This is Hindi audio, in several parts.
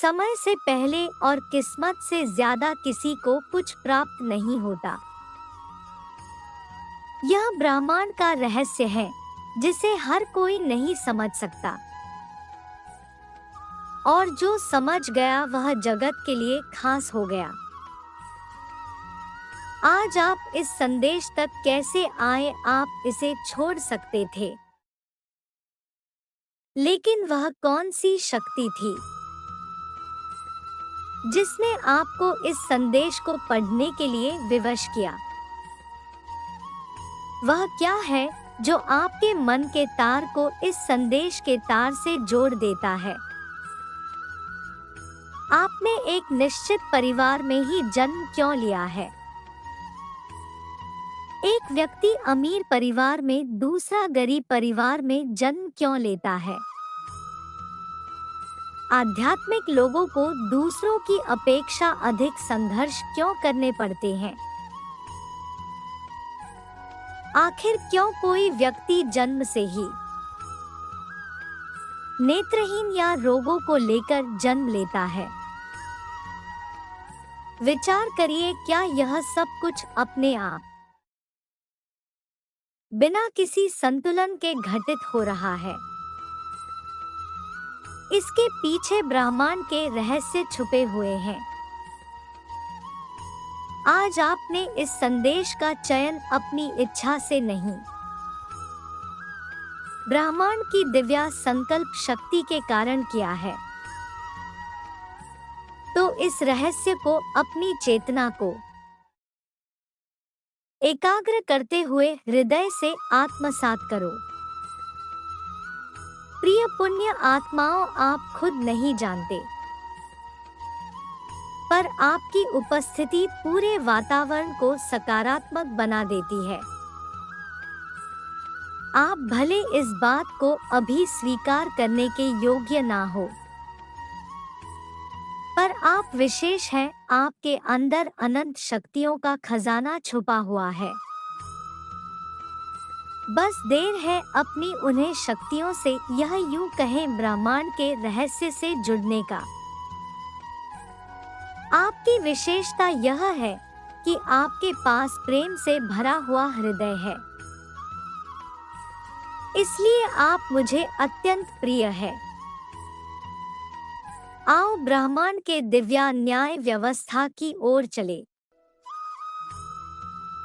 समय से पहले और किस्मत से ज्यादा किसी को कुछ प्राप्त नहीं होता। यह ब्रह्मांड का रहस्य है जिसे हर कोई नहीं समझ सकता, और जो समझ गया वह जगत के लिए खास हो गया। आज आप इस संदेश तक कैसे आए, आप इसे छोड़ सकते थे, लेकिन वह कौन सी शक्ति थी जिसने आपको इस संदेश को पढ़ने के लिए विवश किया? वह क्या है जो आपके मन के तार को इस संदेश के तार से जोड़ देता है? आपने एक निश्चित परिवार में ही जन्म क्यों लिया है? एक व्यक्ति अमीर परिवार में दूसरा गरीब परिवार में जन्म क्यों लेता है? आध्यात्मिक लोगों को दूसरों की अपेक्षा अधिक संघर्ष क्यों करने पड़ते हैं? आखिर क्यों कोई व्यक्ति जन्म से ही नेत्रहीन या रोगों को लेकर जन्म लेता है? विचार करिए, क्या यह सब कुछ अपने आप बिना किसी संतुलन के घटित हो रहा है? इसके पीछे ब्रह्मांड के रहस्य छुपे हुए हैं। आज आपने इस संदेश का चयन अपनी इच्छा से नहीं, ब्रह्मांड की दिव्य संकल्प शक्ति के कारण किया है। तो इस रहस्य को, अपनी चेतना को एकाग्र करते हुए हृदय से आत्मसात करो। प्रिय पुण्य आत्माओं, आप खुद नहीं जानते, पर आपकी उपस्थिति पूरे वातावरण को सकारात्मक बना देती है। आप भले इस बात को अभी स्वीकार करने के योग्य ना हो, पर आप विशेष हैं। आपके अंदर अनंत शक्तियों का खजाना छुपा हुआ है। बस देर है अपनी उन्हें शक्तियों से, यह यूं कहें, ब्रह्मांड के रहस्य से जुड़ने का। आपकी विशेषता यह है कि आपके पास प्रेम से भरा हुआ हृदय है, इसलिए आप मुझे अत्यंत प्रिय है। आओ ब्रह्मांड के दिव्य न्याय व्यवस्था की ओर चले।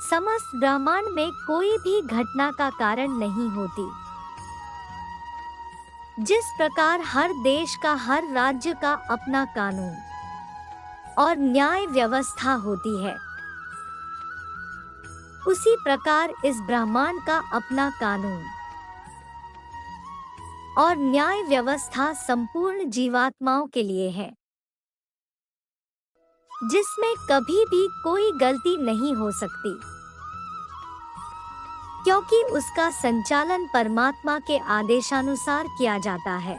समस्त ब्रह्मांड में कोई भी घटना का कारण नहीं होती। जिस प्रकार हर देश का, हर राज्य का अपना कानून और न्याय व्यवस्था होती है, उसी प्रकार इस ब्रह्मांड का अपना कानून और न्याय व्यवस्था संपूर्ण जीवात्माओं के लिए है, जिसमें कभी भी कोई गलती नहीं हो सकती, क्योंकि उसका संचालन परमात्मा के आदेशानुसार किया जाता है।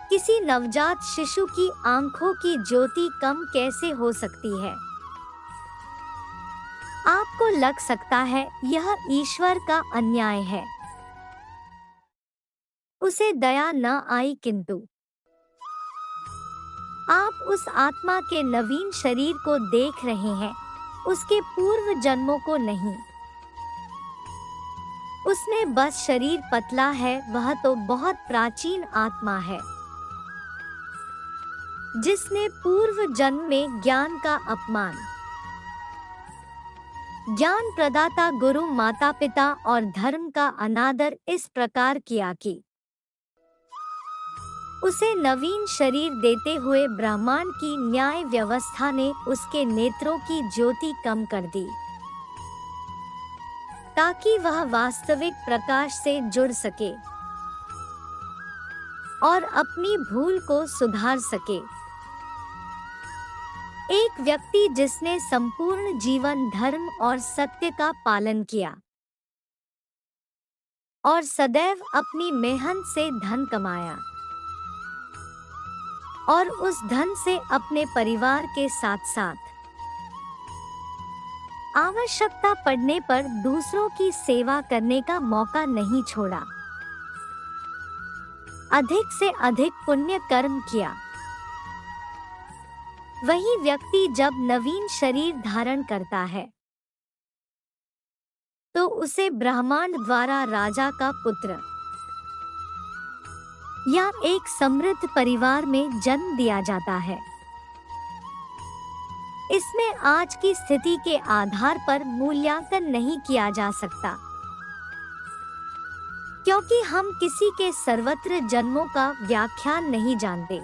किसी नवजात शिशु की आंखों की ज्योति कम कैसे हो सकती है? आपको लग सकता है यह ईश्वर का अन्याय है, उसे दया न आई, किंतु आप उस आत्मा के नवीन शरीर को देख रहे हैं, उसके पूर्व जन्मों को नहीं। उसमें बस शरीर पतला है, वह तो बहुत प्राचीन आत्मा है, जिसने पूर्व जन्म में ज्ञान का अपमान, ज्ञान प्रदाता गुरु, माता पिता और धर्म का अनादर इस प्रकार किया कि उसे नवीन शरीर देते हुए ब्रह्मांड की न्याय व्यवस्था ने उसके नेत्रों की ज्योति कम कर दी, ताकि वह वास्तविक प्रकाश से जुड़ सके और अपनी भूल को सुधार सके। एक व्यक्ति जिसने संपूर्ण जीवन धर्म और सत्य का पालन किया और सदैव अपनी मेहनत से धन कमाया और उस धन से अपने परिवार के साथ साथ आवश्यकता पड़ने पर दूसरों की सेवा करने का मौका नहीं छोड़ा, अधिक से अधिक पुण्य कर्म किया। वही व्यक्ति जब नवीन शरीर धारण करता है तो उसे ब्रह्मांड द्वारा राजा का पुत्र या एक समृद्ध परिवार में जन्म दिया जाता है। इसमें आज की स्थिति के आधार पर मूल्यांकन नहीं किया जा सकता, क्योंकि हम किसी के सर्वत्र जन्मों का व्याख्यान नहीं जानते।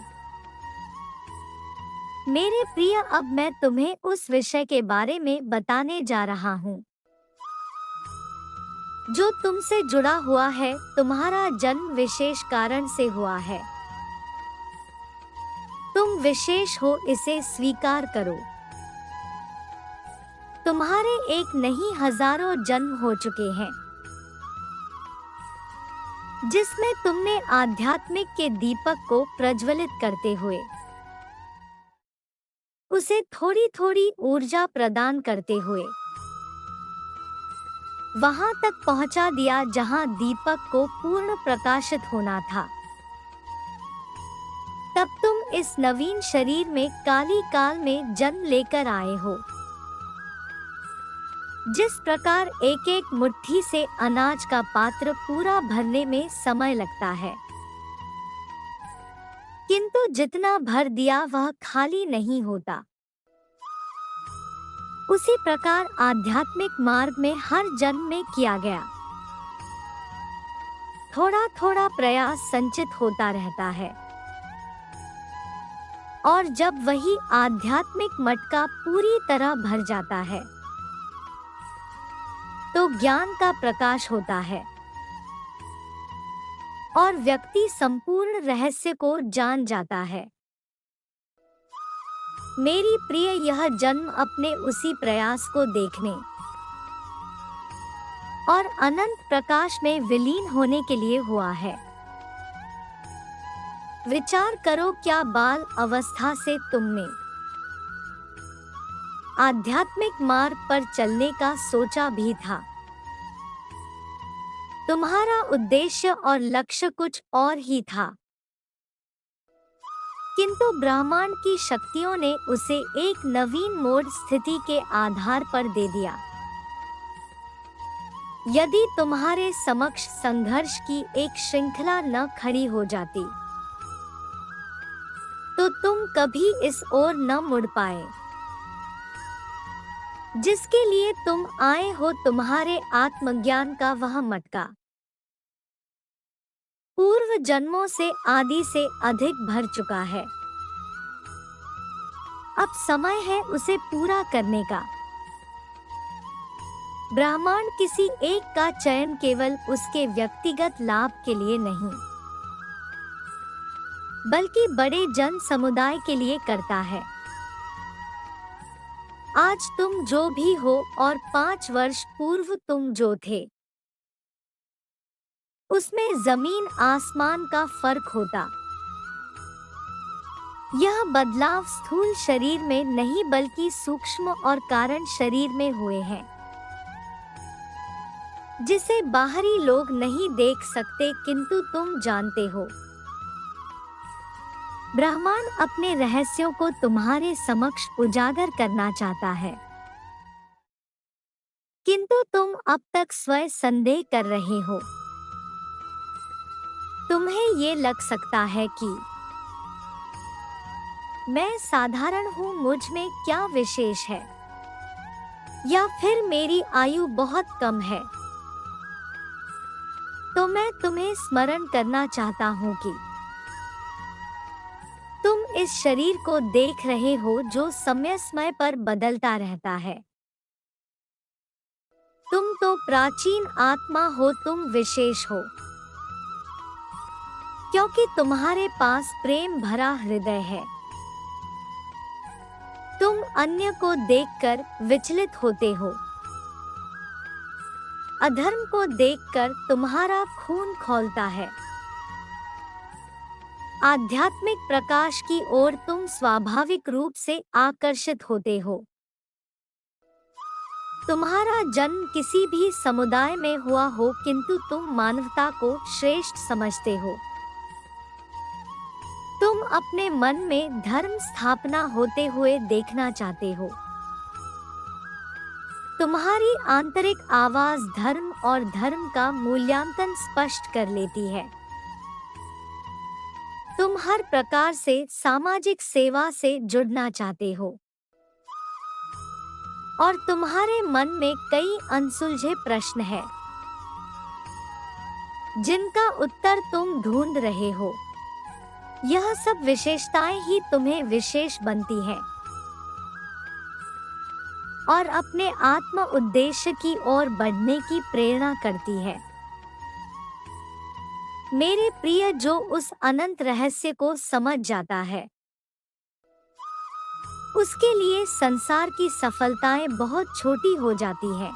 मेरे प्रिय, अब मैं तुम्हें उस विषय के बारे में बताने जा रहा हूँ जो तुमसे जुड़ा हुआ है। तुम्हारा जन्म विशेष कारण से हुआ है। तुम विशेष हो, इसे स्वीकार करो। तुम्हारे एक नहीं हजारों जन्म हो चुके हैं, जिसमें तुमने आध्यात्मिक के दीपक को प्रज्वलित करते हुए उसे थोड़ी थोड़ी ऊर्जा प्रदान करते हुए वहां तक पहुंचा दिया जहां दीपक को पूर्ण प्रकाशित होना था। तब तुम इस नवीन शरीर में काली काल में जन्म लेकर आए हो। जिस प्रकार एक एक मुट्ठी से अनाज का पात्र पूरा भरने में समय लगता है, किंतु जितना भर दिया वह खाली नहीं होता, उसी प्रकार आध्यात्मिक मार्ग में हर जन्म में किया गया थोड़ा थोड़ा प्रयास संचित होता रहता है, और जब वही आध्यात्मिक मटका पूरी तरह भर जाता है तो ज्ञान का प्रकाश होता है और व्यक्ति संपूर्ण रहस्य को जान जाता है। मेरी प्रिय, यह जन्म अपने उसी प्रयास को देखने और अनंत प्रकाश में विलीन होने के लिए हुआ है। विचार करो, क्या बाल अवस्था से तुमने आध्यात्मिक मार्ग पर चलने का सोचा भी था? तुम्हारा उद्देश्य और लक्ष्य कुछ और ही था, किंतु ब्रह्मांड की शक्तियों ने उसे एक नवीन मोड़ स्थिति के आधार पर दे दिया। यदि तुम्हारे समक्ष संघर्ष की एक श्रृंखला न खड़ी हो जाती तो तुम कभी इस ओर न मुड़ पाए जिसके लिए तुम आए हो। तुम्हारे आत्मज्ञान का वह मटका पूर्व जन्मों से आदि से अधिक भर चुका है। अब समय है उसे पूरा करने का। ब्रह्मांड किसी एक का चयन केवल उसके व्यक्तिगत लाभ के लिए नहीं, बल्कि बड़े जन समुदाय के लिए करता है। आज तुम जो भी हो और 5 वर्ष पूर्व तुम जो थे, उसमें जमीन आसमान का फर्क होता। यह बदलाव स्थूल शरीर में नहीं बल्कि सूक्ष्म और कारण शरीर में हुए हैं, जिसे बाहरी लोग नहीं देख सकते, किंतु तुम जानते हो। ब्रह्मांड अपने रहस्यों को तुम्हारे समक्ष उजागर करना चाहता है, किंतु तुम अब तक स्वयं संदेह कर रहे हो। तुम्हें ये लग सकता है कि मैं साधारण हूँ, मुझ में क्या विशेष है, या फिर मेरी आयु बहुत कम है। तो मैं तुम्हें स्मरण करना चाहता हूँ कि तुम इस शरीर को देख रहे हो जो समय समय पर बदलता रहता है। तुम तो प्राचीन आत्मा हो, तुम विशेष हो, क्योंकि तुम्हारे पास प्रेम भरा हृदय है। तुम अन्य को देखकर विचलित होते हो। अधर्म को देखकर तुम्हारा खून खौलता है। आध्यात्मिक प्रकाश की ओर तुम स्वाभाविक रूप से आकर्षित होते हो। तुम्हारा जन्म किसी भी समुदाय में हुआ हो, किंतु तुम मानवता को श्रेष्ठ समझते हो। तुम अपने मन में धर्म स्थापना होते हुए देखना चाहते हो। तुम्हारी आंतरिक आवाज धर्म और धर्म का मूल्यांकन स्पष्ट कर लेती है। तुम हर प्रकार से सामाजिक सेवा से जुड़ना चाहते हो और तुम्हारे मन में कई अनसुलझे प्रश्न हैं, जिनका उत्तर तुम ढूंढ रहे हो। यह सब विशेषताएं ही तुम्हें विशेष बनती हैं और अपने आत्म उद्देश्य की ओर बढ़ने की प्रेरणा करती है। मेरे प्रिय, जो उस अनंत रहस्य को समझ जाता है, उसके लिए संसार की सफलताएं बहुत छोटी हो जाती हैं,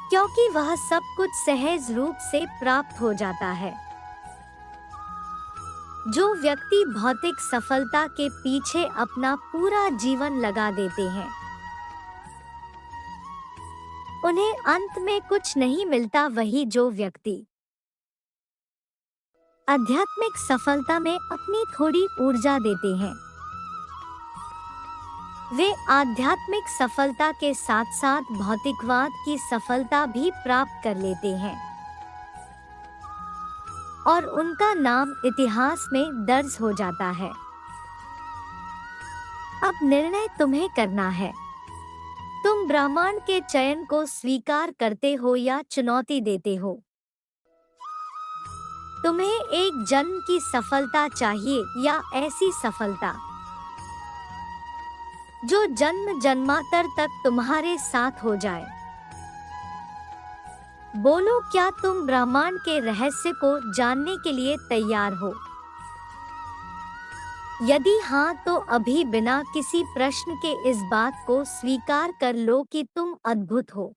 क्योंकि वह सब कुछ सहज रूप से प्राप्त हो जाता है। जो व्यक्ति भौतिक सफलता के पीछे अपना पूरा जीवन लगा देते हैं, उन्हें अंत में कुछ नहीं मिलता। वही जो व्यक्ति आध्यात्मिक सफलता में अपनी थोड़ी ऊर्जा देते हैं, वे आध्यात्मिक सफलता के साथ साथ भौतिकवाद की सफलता भी प्राप्त कर लेते हैं और उनका नाम इतिहास में दर्ज हो जाता है। अब निर्णय तुम्हें करना है। तुम ब्रह्मांड के चयन को स्वीकार करते हो या चुनौती देते हो। तुम्हें एक जन्म की सफलता चाहिए या ऐसी सफलता जो जन्म जन्मांतर तक तुम्हारे साथ हो जाए। बोलो, क्या तुम ब्रह्मांड के रहस्य को जानने के लिए तैयार हो? यदि हाँ, तो अभी बिना किसी प्रश्न के इस बात को स्वीकार कर लो कि तुम अद्भुत हो।